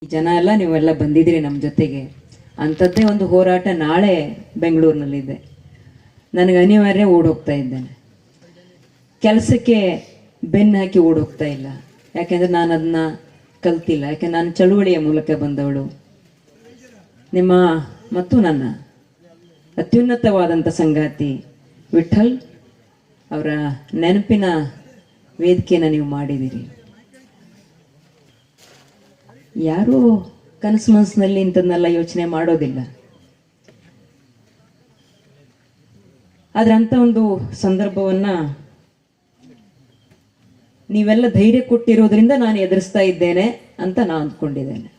ಜನ ಎಲ್ಲ ನೀವೆಲ್ಲ ಬಂದಿದ್ದೀರಿ ನಮ್ಮ ಜೊತೆಗೆ. ಅಂಥದ್ದೇ ಒಂದು ಹೋರಾಟ ನಾಳೆ ಬೆಂಗಳೂರಿನಲ್ಲಿದೆ. ನನಗೆ ಅನಿವಾರ್ಯ ಓಡೋಗ್ತಾ ಇದ್ದೇನೆ. ಕೆಲಸಕ್ಕೆ ಬೆನ್ನು ಹಾಕಿ ಓಡೋಗ್ತಾ ಇಲ್ಲ, ಯಾಕೆಂದರೆ ನಾನು ಅದನ್ನ ಕಲ್ತಿಲ್ಲ. ಯಾಕೆ ನಾನು ಚಳುವಳಿಯ ಮೂಲಕ ಬಂದವಳು. ನಿಮ್ಮ ಮತ್ತು ನನ್ನ ಅತ್ಯುನ್ನತವಾದಂಥ ಸಂಗಾತಿ ವಿಠಲ್ ಅವರ ನೆನಪಿನ ವೇದಿಕೆಯನ್ನು ನೀವು ಮಾಡಿದ್ದೀರಿ. ಯಾರೂ ಕನಸು ಮನಸ್ಸಿನಲ್ಲಿ ಇಂಥದ್ನೆಲ್ಲ ಯೋಚನೆ ಮಾಡೋದಿಲ್ಲ. ಆದ್ರೆ ಅಂಥ ಒಂದು ಸಂದರ್ಭವನ್ನ ನೀವೆಲ್ಲ ಧೈರ್ಯ ಕೊಟ್ಟಿರೋದ್ರಿಂದ ನಾನು ಎದುರಿಸ್ತಾ ಇದ್ದೇನೆ ಅಂತ ನಾನು ಅಂದ್ಕೊಂಡಿದ್ದೇನೆ.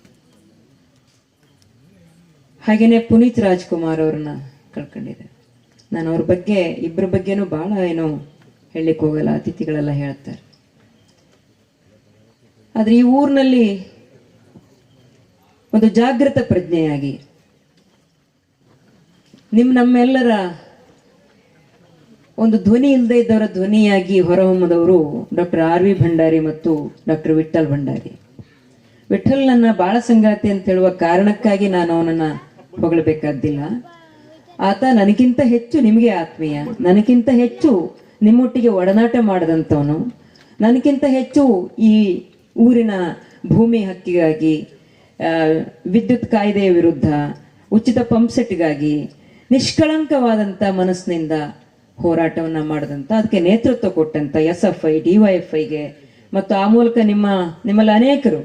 ಹಾಗೇನೆ ಪುನೀತ್ ರಾಜ್ಕುಮಾರ್ ಅವ್ರನ್ನ ಕಳ್ಕೊಂಡಿದ್ದೇನೆ. ನಾನು ಅವ್ರ ಬಗ್ಗೆ ಇಬ್ಬರ ಬಗ್ಗೆನೂ ಬಹಳ ಏನೋ ಹೇಳಲಿಕ್ಕೆ ಹೋಗಲ್ಲ, ಅತಿಥಿಗಳೆಲ್ಲ ಹೇಳ್ತಾರೆ. ಆದ್ರೆ ಈ ಊರಿನಲ್ಲಿ ಒಂದು ಜಾಗೃತ ಪ್ರಜ್ಞೆಯಾಗಿ ನಮ್ಮೆಲ್ಲರ ಒಂದು ಧ್ವನಿ ಇಲ್ಲದೆ ಇದ್ದವರ ಧ್ವನಿಯಾಗಿ ಹೊರಹೊಮ್ಮದವರು ಡಾಕ್ಟರ್ RV ಭಂಡಾರಿ ಮತ್ತು ಡಾಕ್ಟರ್ ವಿಠಲ್ ಭಂಡಾರಿ. ವಿಠಲ್ ನನ್ನ ಬಾಳ ಸಂಗಾತಿ ಅಂತ ಹೇಳುವ ಕಾರಣಕ್ಕಾಗಿ ನಾನು ಅವನನ್ನ ಹೊಗಳಬೇಕಾದ್ದಿಲ್ಲ. ಆತ ನನಗಿಂತ ಹೆಚ್ಚು ನಿಮಗೆ ಆತ್ಮೀಯ, ನನಗಿಂತ ಹೆಚ್ಚು ನಿಮ್ಮೊಟ್ಟಿಗೆ ಒಡನಾಟ ಮಾಡದಂಥವನು, ನನಗಿಂತ ಹೆಚ್ಚು ಈ ಊರಿನ ಭೂಮಿ ಹಕ್ಕಿಗಾಗಿ, ವಿದ್ಯುತ್ ಕಾಯ್ದೆಯ ವಿರುದ್ಧ, ಉಚಿತ ಪಂಪ್ಸೆಟ್ಗಾಗಿ ನಿಷ್ಕಳಂಕವಾದಂಥ ಮನಸ್ಸಿನಿಂದ ಹೋರಾಟವನ್ನ ಮಾಡದಂತ, ಅದಕ್ಕೆ ನೇತೃತ್ವ ಕೊಟ್ಟಂತ SFI DYFIಗೆ ಮತ್ತು ಆ ಮೂಲಕ ನಿಮ್ಮಲ್ಲಿ ಅನೇಕರು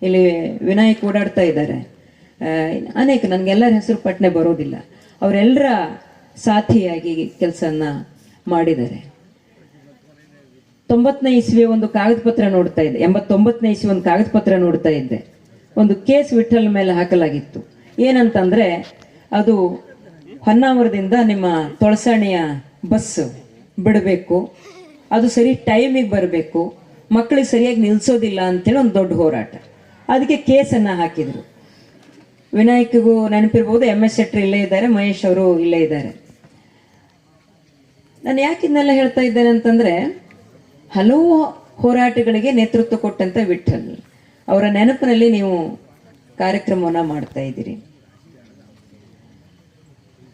ಇಲ್ಲಿ ವಿನಾಯಕ್ ಓಡಾಡ್ತಾ ಇದ್ದಾರೆ, ಅನೇಕ ನನಗೆಲ್ಲರ ಹೆಸರು ಪಟ್ನೆ ಬರೋದಿಲ್ಲ, ಅವರೆಲ್ಲರ ಸಾಥಿಯಾಗಿ ಕೆಲಸನ ಮಾಡಿದ್ದಾರೆ. 90ನೇ ಇಸ್ವಿಯ ಒಂದು ಕಾಗದ ಪತ್ರ ನೋಡ್ತಾ ಇದ್ದೆ, 89ನೇ ಇಸ್ವಿ ಒಂದು ಕಾಗದ ಪತ್ರ ನೋಡ್ತಾ ಇದ್ದೆ. ಒಂದು ಕೇಸ್ ವಿಠಲ್ ಮೇಲೆ ಹಾಕಲಾಗಿತ್ತು. ಏನಂತಂದ್ರೆ, ಅದು ಹೊನ್ನಾವರದಿಂದ ನಿಮ್ಮ ತೊಳಸಾಣಿಯ ಬಸ್ ಬಿಡಬೇಕು, ಅದು ಸರಿ ಟೈಮಿಗೆ ಬರಬೇಕು, ಮಕ್ಕಳಿಗೆ ಸರಿಯಾಗಿ ನಿಲ್ಸೋದಿಲ್ಲ ಅಂತೇಳಿ ಒಂದು ದೊಡ್ಡ ಹೋರಾಟ. ಅದಕ್ಕೆ ಕೇಸನ್ನ ಹಾಕಿದ್ರು. ವಿನಾಯಕ್ಗೂ ನೆನಪಿರ್ಬೋದು, MS ಶೆಟ್ಟಿ ಇಲ್ಲೇ ಇದ್ದಾರೆ, ಮಹೇಶ್ ಅವರು ಇಲ್ಲೇ ಇದ್ದಾರೆ. ನಾನು ಯಾಕೆ ಇದನ್ನೆಲ್ಲ ಹೇಳ್ತಾ ಇದ್ದೇನೆ ಅಂತಂದ್ರೆ, ಹಲವು ಹೋರಾಟಗಳಿಗೆ ನೇತೃತ್ವ ಕೊಟ್ಟಂತ ವಿಠಲ್ ಅವರ ನೆನಪಿನಲ್ಲಿ ನೀವು ಕಾರ್ಯಕ್ರಮವನ್ನ ಮಾಡ್ತಾ ಇದ್ದೀರಿ.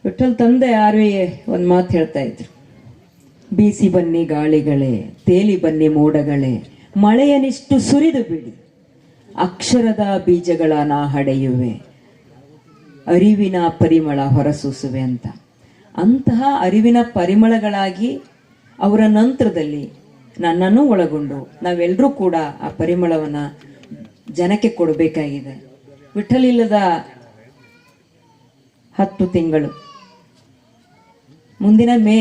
ವಿಠಲ್ ತಂದೆ RV ಒಂದು ಮಾತು ಹೇಳ್ತಾ ಇದ್ರು, ಬೀಸಿ ಬನ್ನಿ ಗಾಳಿಗಳೇ, ತೇಲಿ ಬನ್ನಿ ಮೋಡಗಳೇ, ಮಳೆಯನಿಷ್ಟು ಸುರಿದು ಬಿಡಿ, ಅಕ್ಷರದ ಬೀಜಗಳ ನಾ ಹಡೆಯುವೆ, ಅರಿವಿನ ಪರಿಮಳ ಹೊರಸೂಸುವೆ ಅಂತ. ಅಂತಹ ಅರಿವಿನ ಪರಿಮಳಗಳಾಗಿ ಅವರ ನಂತರದಲ್ಲಿ ನನ್ನನ್ನು ಒಳಗೊಂಡು ನಾವೆಲ್ಲರೂ ಕೂಡ ಆ ಪರಿಮಳವನ್ನ ಜನಕ್ಕೆ ಕೊಡಬೇಕಾಗಿದೆ. ವಿಠಲ್ ಇಲ್ಲದ 10 ತಿಂಗಳು, ಮುಂದಿನ ಮೇ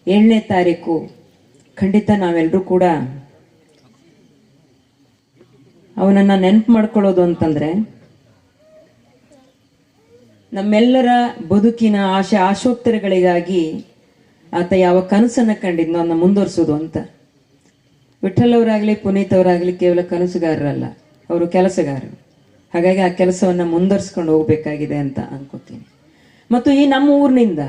7ನೇ ತಾರೀಕು ಖಂಡಿತ ನಾವೆಲ್ಲರೂ ಕೂಡ ಅವನನ್ನ ನೆನಪು ಮಾಡ್ಕೊಳ್ಳೋದು ಅಂತಂದ್ರೆ, ನಮ್ಮೆಲ್ಲರ ಬದುಕಿನ ಆಶೋತ್ತರಗಳಿಗಾಗಿ ಆತ ಯಾವ ಕನಸನ್ನ ಕಂಡಿದ್ನೋ ಅದನ್ನ ಮುಂದುವರಿಸೋದು ಅಂತ. ವಿಠಲ್ ಅವರಾಗ್ಲಿ ಪುನೀತ್ ಅವರಾಗ್ಲಿ ಕೇವಲ ಕನಸುಗಾರರಲ್ಲ, ಅವರು ಕೆಲಸಗಾರರು. ಹಾಗಾಗಿ ಆ ಕೆಲಸವನ್ನ ಮುಂದುವರಿಸ್ಕೊಂಡು ಹೋಗ್ಬೇಕಾಗಿದೆ ಅಂತ ಅನ್ಕೋತೀನಿ. ಮತ್ತು ಈ ನಮ್ಮ ಊರಿನಿಂದ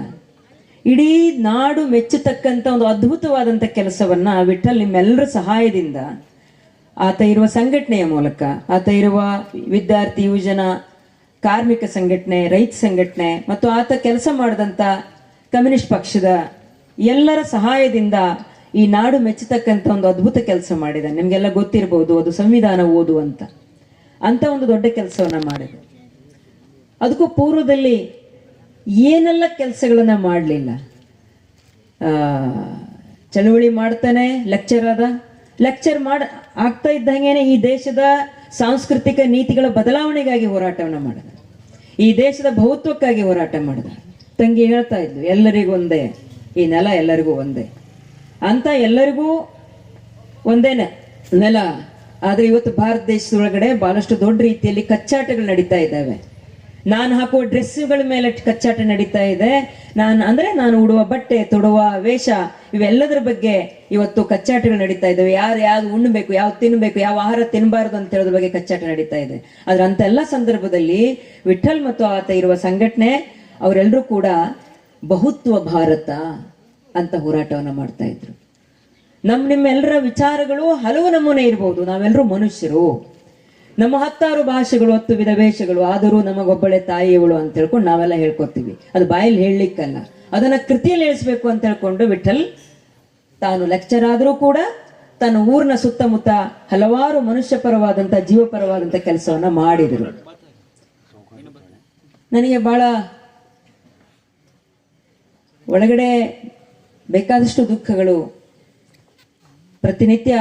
ಇಡೀ ನಾಡು ಮೆಚ್ಚತಕ್ಕಂಥ ಒಂದು ಅದ್ಭುತವಾದಂಥ ಕೆಲಸವನ್ನ ವಿಠಲ್ ನಿಮ್ಮೆಲ್ಲರ ಸಹಾಯದಿಂದ, ಆತ ಇರುವ ಸಂಘಟನೆಯ ಮೂಲಕ, ಆತ ಇರುವ ವಿದ್ಯಾರ್ಥಿ ಯುವಜನ ಕಾರ್ಮಿಕ ಸಂಘಟನೆ, ರೈತ ಸಂಘಟನೆ ಮತ್ತು ಆತ ಕೆಲಸ ಮಾಡಿದಂಥ ಕಮ್ಯುನಿಸ್ಟ್ ಪಕ್ಷದ ಎಲ್ಲರ ಸಹಾಯದಿಂದ ಈ ನಾಡು ಮೆಚ್ಚತಕ್ಕಂಥ ಒಂದು ಅದ್ಭುತ ಕೆಲಸ ಮಾಡಿದ. ನಿಮ್ಗೆಲ್ಲ ಗೊತ್ತಿರಬಹುದು, ಅದು ಸಂವಿಧಾನ ಓದು ಅಂತ ಒಂದು ದೊಡ್ಡ ಕೆಲಸವನ್ನ ಮಾಡಿದೆ. ಅದಕ್ಕೂ ಪೂರ್ವದಲ್ಲಿ ಏನೆಲ್ಲ ಕೆಲಸಗಳನ್ನ ಮಾಡಲಿಲ್ಲ. ಚಳುವಳಿ ಮಾಡ್ತಾನೆ ಲೆಕ್ಚರ್ ಆಗ್ತಾ ಇದ್ದಂಗೆನೆ ಈ ದೇಶದ ಸಾಂಸ್ಕೃತಿಕ ನೀತಿಗಳ ಬದಲಾವಣೆಗಾಗಿ ಹೋರಾಟವನ್ನ ಮಾಡಿದ, ಈ ದೇಶದ ಬಹುತ್ವಕ್ಕಾಗಿ ಹೋರಾಟ ಮಾಡಿದ. ತಂಗಿ ಹೇಳ್ತಾ ಇದ್ಲು, ಎಲ್ಲರಿಗೂ ಒಂದೇ ಈ ನೆಲ, ಎಲ್ಲರಿಗೂ ಒಂದೇ ಅಂತ. ಎಲ್ಲರಿಗೂ ಒಂದೇನೆ ನೆಲ. ಆದ್ರೆ ಇವತ್ತು ಭಾರತ ದೇಶದೊಳಗಡೆ ಬಹಳಷ್ಟು ದೊಡ್ಡ ರೀತಿಯಲ್ಲಿ ಕಚ್ಚಾಟಗಳು ನಡೀತಾ ಇದ್ದಾವೆ. ನಾನು ಹಾಕುವ ಡ್ರೆಸ್ಸುಗಳ ಮೇಲೆ ಕಚ್ಚಾಟ ನಡೀತಾ ಇದೆ. ನಾನು ಉಡುವ ಬಟ್ಟೆ, ತೊಡುವ ವೇಷ, ಇವೆಲ್ಲದರ ಬಗ್ಗೆ ಇವತ್ತು ಕಚ್ಚಾಟಗಳು ನಡೀತಾ ಇದ್ದಾವೆ. ಯಾವ್ದು ಉಣ್ಣಬೇಕು, ಯಾವ್ದು ತಿನ್ಬೇಕು, ಯಾವ ಆಹಾರ ತಿನ್ನಬಾರದು ಅಂತ ಹೇಳೋದ್ರ ಬಗ್ಗೆ ಕಚ್ಚಾಟ ನಡೀತಾ ಇದೆ. ಆದ್ರೆ ಅಂತೆಲ್ಲ ಸಂದರ್ಭದಲ್ಲಿ ವಿಠಲ್ ಮತ್ತು ಆತ ಇರುವ ಸಂಘಟನೆ ಅವರೆಲ್ಲರೂ ಕೂಡ ಬಹುತ್ವ ಭಾರತ ಅಂತ ಹೋರಾಟವನ್ನ ಮಾಡ್ತಾ ಇದ್ರು. ನಿಮ್ಮೆಲ್ಲರ ವಿಚಾರಗಳು ಹಲವು ನಮೂನೆ ಇರಬಹುದು. ನಾವೆಲ್ಲರೂ ಮನುಷ್ಯರು. ನಮ್ಮ 10 ಭಾಷೆಗಳು 10 ವಿಧ ವೇಷಗಳು, ಆದರೂ ನಮಗೊಬ್ಬಳೆ ತಾಯಿಯವಳು ಅಂತ ಹೇಳ್ಕೊಂಡು ನಾವೆಲ್ಲ ಹೇಳ್ಕೊತೀವಿ. ಅದು ಬಾಯಲ್ಲಿ ಹೇಳಲಿಕ್ಕಲ್ಲ, ಅದನ್ನ ಕೃತಿಯಲ್ಲಿ ಹೇಳಿಸ್ಬೇಕು ಅಂತ ಹೇಳ್ಕೊಂಡು ವಿಠಲ್ ತಾನು ಲೆಕ್ಚರ್ ಆದರೂ ಕೂಡ ತನ್ನ ಊರಿನ ಸುತ್ತಮುತ್ತ ಹಲವಾರು ಮನುಷ್ಯ ಪರವಾದಂತ ಜೀವಪರವಾದಂತ ಕೆಲಸವನ್ನ ಮಾಡಿದರು. ನನಗೆ ಬಹಳ ಒಳಗಡೆ ಬೇಕಾದಷ್ಟು ದುಃಖಗಳು, ಪ್ರತಿನಿತ್ಯ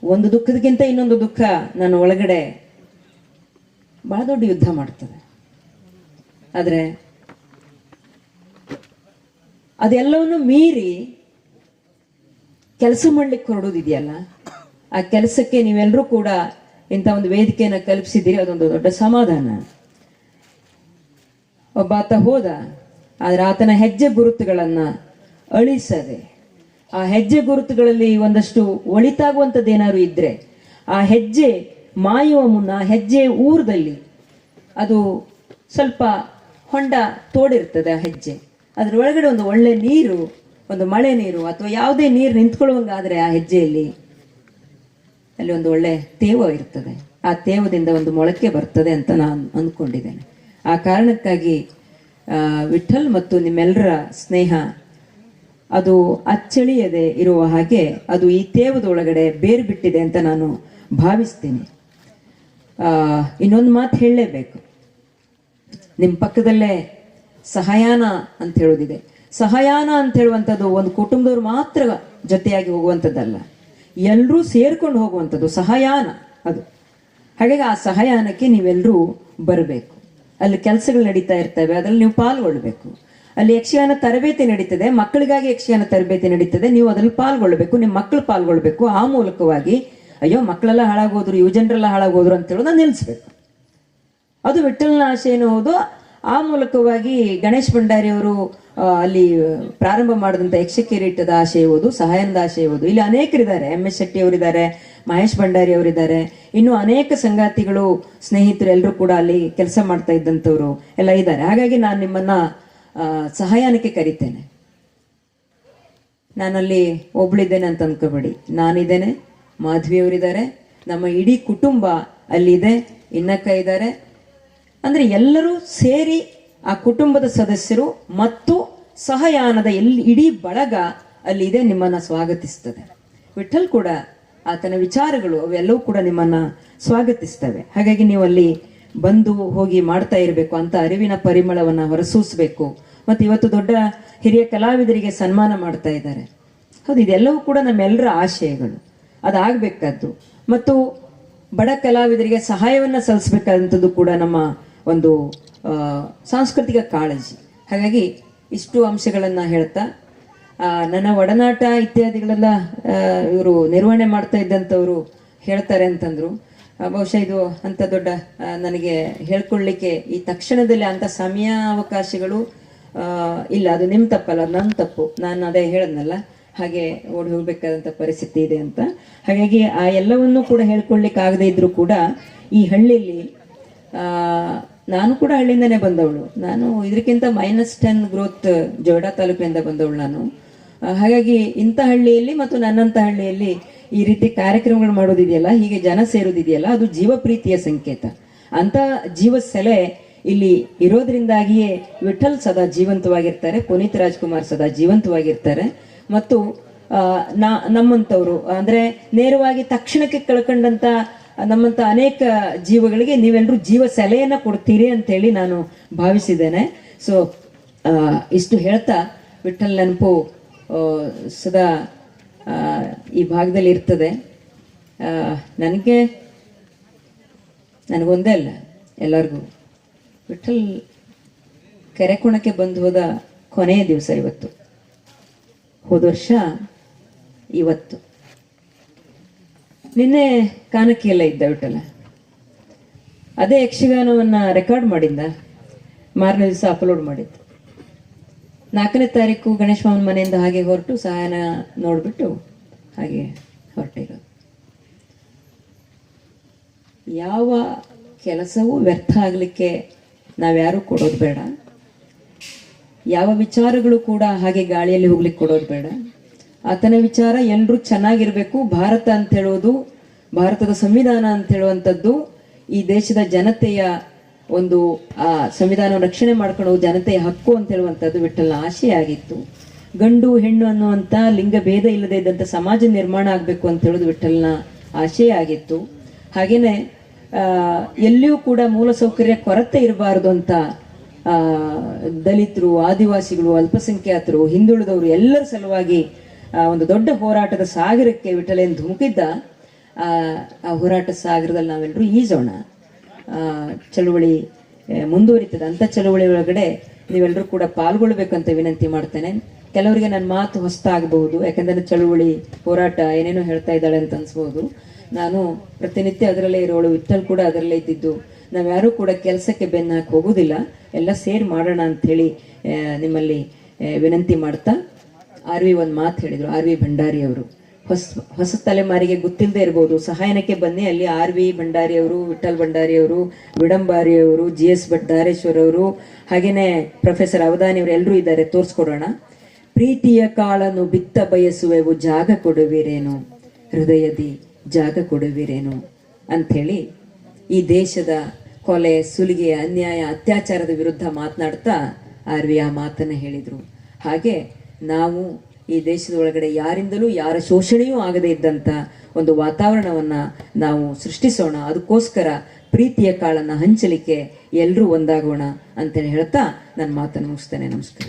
ಒಂದು ದುಃಖದಕ್ಕಿಂತ ಇನ್ನೊಂದು ದುಃಖ ನನ್ನ ಒಳಗಡೆ ಬಹಳ ದೊಡ್ಡ ಯುದ್ಧ ಮಾಡ್ತದೆ. ಆದ್ರೆ ಅದೆಲ್ಲವನ್ನು ಮೀರಿ ಕೆಲಸ ಮಾಡ್ಲಿಕ್ಕೆ ಹೊರಡೋದಿದೆಯಲ್ಲ, ಆ ಕೆಲಸಕ್ಕೆ ನೀವೆಲ್ಲರೂ ಕೂಡ ಇಂಥ ಒಂದು ವೇದಿಕೆಯನ್ನು ಕಲ್ಪಿಸಿದ್ದೀರಿ, ಅದೊಂದು ದೊಡ್ಡ ಸಮಾಧಾನ. ಒಬ್ಬ ಆತ ಹೋದ, ಆದ್ರೆ ಆತನ ಹೆಜ್ಜೆ ಗುರುತುಗಳನ್ನ ಅಳಿಸದೆ, ಆ ಹೆಜ್ಜೆ ಗುರುತುಗಳಲ್ಲಿ ಒಂದಷ್ಟು ಒಳಿತಾಗುವಂಥದ್ದು ಏನಾದ್ರು ಇದ್ರೆ, ಆ ಹೆಜ್ಜೆ ಮಾಯುವ ಮುನ್ನ ಹೆಜ್ಜೆ ಊರದಲ್ಲಿ ಅದು ಸ್ವಲ್ಪ ಹೊಂಡ ತೋಡಿರ್ತದೆ. ಆ ಹೆಜ್ಜೆ ಅದ್ರ ಒಳಗಡೆ ಒಂದು ಒಳ್ಳೆ ನೀರು, ಒಂದು ಮಳೆ ನೀರು ಅಥವಾ ಯಾವುದೇ ನೀರು ನಿಂತ್ಕೊಳ್ಳುವಂಗಾದ್ರೆ ಆ ಹೆಜ್ಜೆಯಲ್ಲಿ ಅಲ್ಲಿ ಒಂದು ಒಳ್ಳೆ ತೇವ ಇರ್ತದೆ. ಆ ತೇವದಿಂದ ಒಂದು ಮೊಳಕೆ ಬರ್ತದೆ ಅಂತ ನಾನು ಅಂದ್ಕೊಂಡಿದ್ದೇನೆ. ಆ ಕಾರಣಕ್ಕಾಗಿ ವಿಠಲ್ ಮತ್ತು ನಿಮ್ಮೆಲ್ಲರ ಸ್ನೇಹ ಅದು ಅಚ್ಚಳಿಯದೆ ಇರುವ ಹಾಗೆ ಅದು ಈ ತೇವದ ಒಳಗಡೆ ಬೇರು ಬಿಟ್ಟಿದೆ ಅಂತ ನಾನು ಭಾವಿಸ್ತೀನಿ. ಇನ್ನೊಂದು ಮಾತು ಹೇಳಲೇಬೇಕು. ನಿಮ್ಮ ಪಕ್ಕದಲ್ಲೇ ಸಹಯಾನ ಅಂತ ಹೇಳೋದಿದೆ. ಸಹಯಾನ ಅಂತ ಹೇಳುವಂಥದ್ದು ಒಂದು ಕುಟುಂಬದವ್ರು ಮಾತ್ರ ಜೊತೆಯಾಗಿ ಹೋಗುವಂಥದ್ದಲ್ಲ, ಎಲ್ಲರೂ ಸೇರ್ಕೊಂಡು ಹೋಗುವಂಥದ್ದು ಸಹಯಾನ ಅದು. ಹಾಗಾಗಿ ಆ ಸಹಯಾನಕ್ಕೆ ನೀವೆಲ್ಲರೂ ಬರಬೇಕು. ಅಲ್ಲಿ ಕೆಲಸಗಳು ನಡೀತಾ ಇರ್ತವೆ, ಅದರಲ್ಲಿ ನೀವು ಪಾಲ್ಗೊಳ್ಬೇಕು. ಅಲ್ಲಿ ಯಕ್ಷಗಾನ ತರಬೇತಿ ನಡೀತದೆ, ಮಕ್ಕಳಿಗಾಗಿ ಯಕ್ಷಗಾನ ತರಬೇತಿ ನಡೀತದೆ, ನೀವು ಅದ್ರಲ್ಲಿ ಪಾಲ್ಗೊಳ್ಬೇಕು, ನಿಮ್ಮ ಮಕ್ಕಳು ಪಾಲ್ಗೊಳ್ಬೇಕು. ಆ ಮೂಲಕವಾಗಿ ಅಯ್ಯೋ ಮಕ್ಕಳೆಲ್ಲ ಹಾಳಾಗೋದ್ರು, ಯುವಜನರೆಲ್ಲ ಹಾಳಾಗೋದ್ರು ಅಂತ ಹೇಳೋದು ನಿಲ್ಲಿಸ್ಬೇಕು. ಅದು ವಿಠಲನ ಆಶೆನೂ ಹೌದು. ಆ ಮೂಲಕವಾಗಿ ಗಣೇಶ್ ಭಂಡಾರಿ ಅವರು ಅಲ್ಲಿ ಪ್ರಾರಂಭ ಮಾಡಿದಂಥ ಯಕ್ಷ ಕಿರೀಟದ ಆಶೆ ಇರುವುದು, ಸಹಾಯನದ ಆಶೆ ಇರುವುದು. ಇಲ್ಲಿ ಅನೇಕರಿದ್ದಾರೆ, MS ಶೆಟ್ಟಿ ಅವರಿದ್ದಾರೆ, ಮಹೇಶ್ ಭಂಡಾರಿ ಅವರಿದ್ದಾರೆ, ಇನ್ನು ಅನೇಕ ಸಂಗಾತಿಗಳು, ಸ್ನೇಹಿತರು ಎಲ್ಲರೂ ಕೂಡ ಅಲ್ಲಿ ಕೆಲಸ ಮಾಡ್ತಾ ಇದ್ದಂಥವ್ರು ಎಲ್ಲ ಇದ್ದಾರೆ. ಹಾಗಾಗಿ ನಾನು ನಿಮ್ಮನ್ನ ಸಹಾಯನಕ್ಕೆ ಕರಿತೇನೆ. ನಾನಲ್ಲಿ ಒಬ್ಳಿದ್ದೇನೆ ಅಂತ ಅನ್ಕೋಬೇಡಿ, ನಾನಿದ್ದೇನೆ, ಮಾಧವಿಯವರಿದ್ದಾರೆ, ನಮ್ಮ ಇಡೀ ಕುಟುಂಬ ಅಲ್ಲಿದೆ, ಇನ್ನಕ್ಕ ಇದ್ದಾರೆ. ಅಂದ್ರೆ ಎಲ್ಲರೂ ಸೇರಿ ಆ ಕುಟುಂಬದ ಸದಸ್ಯರು ಮತ್ತು ಸಹಯಾನದ ಇಡೀ ಬಳಗ ಅಲ್ಲಿದೆ, ನಿಮ್ಮನ್ನ ಸ್ವಾಗತಿಸ್ತದೆ. ವಿಠಲ್ ಕೂಡ ಆತನ ವಿಚಾರಗಳು ಅವೆಲ್ಲವೂ ಕೂಡ ನಿಮ್ಮನ್ನ ಸ್ವಾಗತಿಸ್ತವೆ. ಹಾಗಾಗಿ ನೀವು ಅಲ್ಲಿ ಬಂದು ಹೋಗಿ ಮಾಡ್ತಾ ಇರಬೇಕು ಅಂತ ಅರಿವಿನ ಪರಿಮಳವನ್ನ ಹೊರಸೂಸಬೇಕು. ಮತ್ತು ಇವತ್ತು ದೊಡ್ಡ ಹಿರಿಯ ಕಲಾವಿದರಿಗೆ ಸನ್ಮಾನ ಮಾಡ್ತಾ ಇದ್ದಾರೆ. ಹೌದು, ಇದೆಲ್ಲವೂ ಕೂಡ ನಮ್ಮೆಲ್ಲರ ಆಶಯಗಳು, ಅದಾಗಬೇಕಾದ್ದು. ಮತ್ತು ಬಡ ಕಲಾವಿದರಿಗೆ ಸಹಾಯವನ್ನ ಸಲ್ಲಿಸಬೇಕಾದಂಥದ್ದು ಕೂಡ ನಮ್ಮ ಒಂದು ಸಾಂಸ್ಕೃತಿಕ ಕಾಳಜಿ. ಹಾಗಾಗಿ ಇಷ್ಟು ಅಂಶಗಳನ್ನ ಹೇಳ್ತಾ ನನ್ನ ಒಡನಾಟ ಇತ್ಯಾದಿಗಳೆಲ್ಲ ಇವರು ನಿರ್ವಹಣೆ ಮಾಡ್ತಾ ಇದ್ದಂಥವ್ರು ಹೇಳ್ತಾರೆ ಅಂತಂದ್ರು. ಬಹುಶಃ ಇದು ಅಂತ ದೊಡ್ಡ ನನಗೆ ಹೇಳ್ಕೊಳ್ಳಿಕ್ಕೆ ಈ ತಕ್ಷಣದಲ್ಲಿ ಅಂತ ಸಮಯ ಅವಕಾಶಗಳು ಇಲ್ಲ. ಅದು ನಿಮ್ಮ ತಪ್ಪಲ್ಲ, ನನ್ನ ತಪ್ಪು. ನಾನು ಅದೇ ಹೇಳದ್ನಲ್ಲ, ಹಾಗೆ ಓಡಿ ಹೋಗ್ಬೇಕಾದಂಥ ಪರಿಸ್ಥಿತಿ ಇದೆ ಅಂತ. ಹಾಗಾಗಿ ಆ ಎಲ್ಲವನ್ನೂ ಕೂಡ ಹೇಳ್ಕೊಳ್ಳಿಕ್ಕೆ ಆಗದೆ ಇದ್ರು ಕೂಡ ಈ ಹಳ್ಳಿಯಲ್ಲಿ ನಾನು ಕೂಡ ಹಳ್ಳಿಯಿಂದನೇ ಬಂದವಳು. ನಾನು ಇದಕ್ಕಿಂತ -10 ಗ್ರೋತ್ ಜೋಯಿಡಾ ತಾಲೂಕಿನಿಂದ ಬಂದವಳು ನಾನು. ಹಾಗಾಗಿ ಇಂಥ ಹಳ್ಳಿಯಲ್ಲಿ ಮತ್ತು ನನ್ನಂಥ ಹಳ್ಳಿಯಲ್ಲಿ ಈ ರೀತಿ ಕಾರ್ಯಕ್ರಮಗಳು ಮಾಡೋದಿದೆಯಲ್ಲ, ಹೀಗೆ ಜನ ಸೇರೋದಿದೆಯಲ್ಲ, ಅದು ಜೀವ ಪ್ರೀತಿಯ ಸಂಕೇತ. ಅಂತ ಜೀವ ಸೆಲೆ ಇಲ್ಲಿ ಇರೋದ್ರಿಂದಾಗಿಯೇ ವಿಠಲ್ ಸದಾ ಜೀವಂತವಾಗಿರ್ತಾರೆ, ಪುನೀತ್ ರಾಜ್ಕುಮಾರ್ ಸದಾ ಜೀವಂತವಾಗಿರ್ತಾರೆ. ಮತ್ತು ನಮ್ಮಂಥವ್ರು ಅಂದ್ರೆ ನೇರವಾಗಿ ತಕ್ಷಣಕ್ಕೆ ಕಳ್ಕೊಂಡಂತ ನಮ್ಮಂತ ಅನೇಕ ಜೀವಗಳಿಗೆ ನೀವೆಲ್ಲರೂ ಜೀವ ಸೆಲೆಯನ್ನ ಕೊಡ್ತೀರಿ ಅಂತ ಹೇಳಿ ನಾನು ಭಾವಿಸಿದ್ದೇನೆ. ಸೊ ಇಷ್ಟು ಹೇಳ್ತಾ, ವಿಠಲ್ ನೆನಪು ಸದಾ ಈ ಭಾಗದಲ್ಲಿ ಇರ್ತದೆ. ನನಗೊಂದೇ ಅಲ್ಲ, ಎಲ್ಲರಿಗೂ ವಿಠಲ್ ಕೆರೆಕುಣಕ್ಕೆ ಬಂದು ಹೋದ ಕೊನೆಯ ದಿವಸ ಇವತ್ತು. ಹೋದ ವರ್ಷ ಇವತ್ತು, ನಿನ್ನೆ ಕಾನಕ್ಕೆ ಎಲ್ಲ ಇದ್ದ ವಿಠಲ. ಅದೇ ಯಕ್ಷಗಾನವನ್ನ ರೆಕಾರ್ಡ್ ಮಾಡಿದ್ದ, ಮಾರನೇ ದಿವಸ ಅಪ್ಲೋಡ್ ಮಾಡಿದ್ದು. 4ನೇ ತಾರೀಕು ಗಣೇಶ ಮಾವನ ಮನೆಯಿಂದ ಹಾಗೆ ಹೊರಟು ಸಹಾಯನ ನೋಡ್ಬಿಟ್ಟು ಹಾಗೆ ಹೊರಟಿರೋದು. ಯಾವ ಕೆಲಸವೂ ವ್ಯರ್ಥ ಆಗಲಿಕ್ಕೆ ನಾವ್ಯಾರೂ ಕೊಡೋದು ಬೇಡ, ಯಾವ ವಿಚಾರಗಳು ಕೂಡ ಹಾಗೆ ಗಾಳಿಯಲ್ಲಿ ಹೋಗ್ಲಿಕ್ಕೆ ಕೊಡೋದು ಬೇಡ. ಆತನ ವಿಚಾರ ಎಲ್ಲರೂ ಚೆನ್ನಾಗಿರ್ಬೇಕು. ಭಾರತ ಅಂತ ಹೇಳೋದು, ಭಾರತದ ಸಂವಿಧಾನ ಅಂತ ಹೇಳುವಂಥದ್ದು ಈ ದೇಶದ ಜನತೆಯ ಒಂದು ಆ ಸಂವಿಧಾನವನ್ನು ರಕ್ಷಣೆ ಮಾಡ್ಕೊಂಡು ಜನತೆಯ ಹಕ್ಕು ಅಂತ ಹೇಳುವಂಥದ್ದು ವಿಠಲನ ಆಶೆ ಆಗಿತ್ತು. ಗಂಡು ಹೆಣ್ಣು ಅನ್ನುವಂಥ ಲಿಂಗ ಭೇದ ಇಲ್ಲದೆ ಇದ್ದಂಥ ಸಮಾಜ ನಿರ್ಮಾಣ ಆಗಬೇಕು ಅಂತ ಹೇಳೋದು ವಿಠಲನ ಆಶೆ ಆಗಿತ್ತು. ಹಾಗೇನೆ ಎಲ್ಲಿಯೂ ಕೂಡ ಮೂಲಸೌಕರ್ಯ ಕೊರತೆ ಇರಬಾರದು ಅಂತ ದಲಿತರು, ಆದಿವಾಸಿಗಳು, ಅಲ್ಪಸಂಖ್ಯಾತರು, ಹಿಂದುಳಿದವರು ಎಲ್ಲರ ಸಲುವಾಗಿ ಒಂದು ದೊಡ್ಡ ಹೋರಾಟದ ಸಾಗರಕ್ಕೆ ವಿಠಲೇನ್ ಧುಮುಕಿದ್ದ. ಆ ಹೋರಾಟ ಸಾಗರದಲ್ಲಿ ನಾವೆಲ್ಲರೂ ಈಜೋಣ. ಚಳುವಳಿ ಮುಂದುವರಿತದೆ. ಅಂಥ ಚಳುವಳಿ ಒಳಗಡೆ ನೀವೆಲ್ಲರೂ ಕೂಡ ಪಾಲ್ಗೊಳ್ಬೇಕಂತ ವಿನಂತಿ ಮಾಡ್ತೇನೆ. ಕೆಲವರಿಗೆ ನನ್ನ ಮಾತು ಹೊಸ್ತಾಗಬಹುದು, ಯಾಕಂದ್ರೆ ಚಳುವಳಿ ಹೋರಾಟ ಏನೇನೋ ಹೇಳ್ತಾ ಇದ್ದಾಳೆ ಅಂತ ಅನ್ಸ್ಬೋದು. ನಾನು ಪ್ರತಿನಿತ್ಯ ಅದರಲ್ಲೇ ಇರೋಳು, ವಿಠಲ್ ಕೂಡ ಅದರಲ್ಲೇ ಇದ್ದಿದ್ದು. ನಾವ್ಯಾರೂ ಕೂಡ ಕೆಲಸಕ್ಕೆ ಬೆನ್ನು ಹಾಕಿ ಹೋಗೋದಿಲ್ಲ, ಎಲ್ಲ ಸೇರಿ ಮಾಡೋಣ ಅಂಥೇಳಿ ನಿಮ್ಮಲ್ಲಿ ವಿನಂತಿ ಮಾಡ್ತಾ ಆರ್ ವಿ ಒಂದು ಮಾತು ಹೇಳಿದರು. ಆರ್ ವಿ ಭಂಡಾರಿ ಅವರು ಹೊಸ ತಲೆಮಾರಿಗೆ ಗೊತ್ತಿಲ್ಲದೆ ಇರ್ಬೋದು, ಸಹಾಯನಕ್ಕೆ ಬನ್ನಿ, ಅಲ್ಲಿ ಆರ್ ವಿ ಭಂಡಾರಿ ಅವರು, ವಿಠಲ್ ಭಂಡಾರಿ ಅವರು, ವಿಡಂಬಾರಿ ಅವರು, ಜಿ ಎಸ್ ಭಟ್ಟಾರೇಶ್ವರ್ ಅವರು, ಹಾಗೇನೆ ಪ್ರೊಫೆಸರ್ ಅವಧಾನಿ ಅವರು ಎಲ್ಲರೂ ಇದ್ದಾರೆ, ತೋರಿಸ್ಕೊಡೋಣ. ಪ್ರೀತಿಯ ಕಾಳನ್ನು ಬಿತ್ತ ಬಯಸುವೆವು, ಜಾಗ ಕೊಡುವಿರೇನು, ಹೃದಯದಿ ಜಾಗ ಕೊಡುವಿರೇನು ಅಂಥೇಳಿ ಈ ದೇಶದ ಕೊಲೆ, ಸುಲಿಗೆ, ಅನ್ಯಾಯ, ಅತ್ಯಾಚಾರದ ವಿರುದ್ಧ ಮಾತನಾಡ್ತಾ ಆರ್ ವಿ ಆ ಮಾತನ್ನು ಹೇಳಿದರು. ಹಾಗೆ ನಾವು ಈ ದೇಶದ ಒಳಗಡೆ ಯಾರಿಂದಲೂ ಯಾರ ಶೋಷಣೆಯೂ ಆಗದೇ ಇದ್ದಂಥ ಒಂದು ವಾತಾವರಣವನ್ನು ನಾವು ಸೃಷ್ಟಿಸೋಣ. ಅದಕ್ಕೋಸ್ಕರ ಪ್ರೀತಿಯ ಕಾಳನ್ನು ಹಂಚಲಿಕ್ಕೆ ಎಲ್ಲರೂ ಒಂದಾಗೋಣ ಅಂತೇಳಿ ಹೇಳ್ತಾ ನನ್ನ ಮಾತನ್ನು ಮುಗಿಸ್ತೇನೆ. ನಮಸ್ಕಾರ.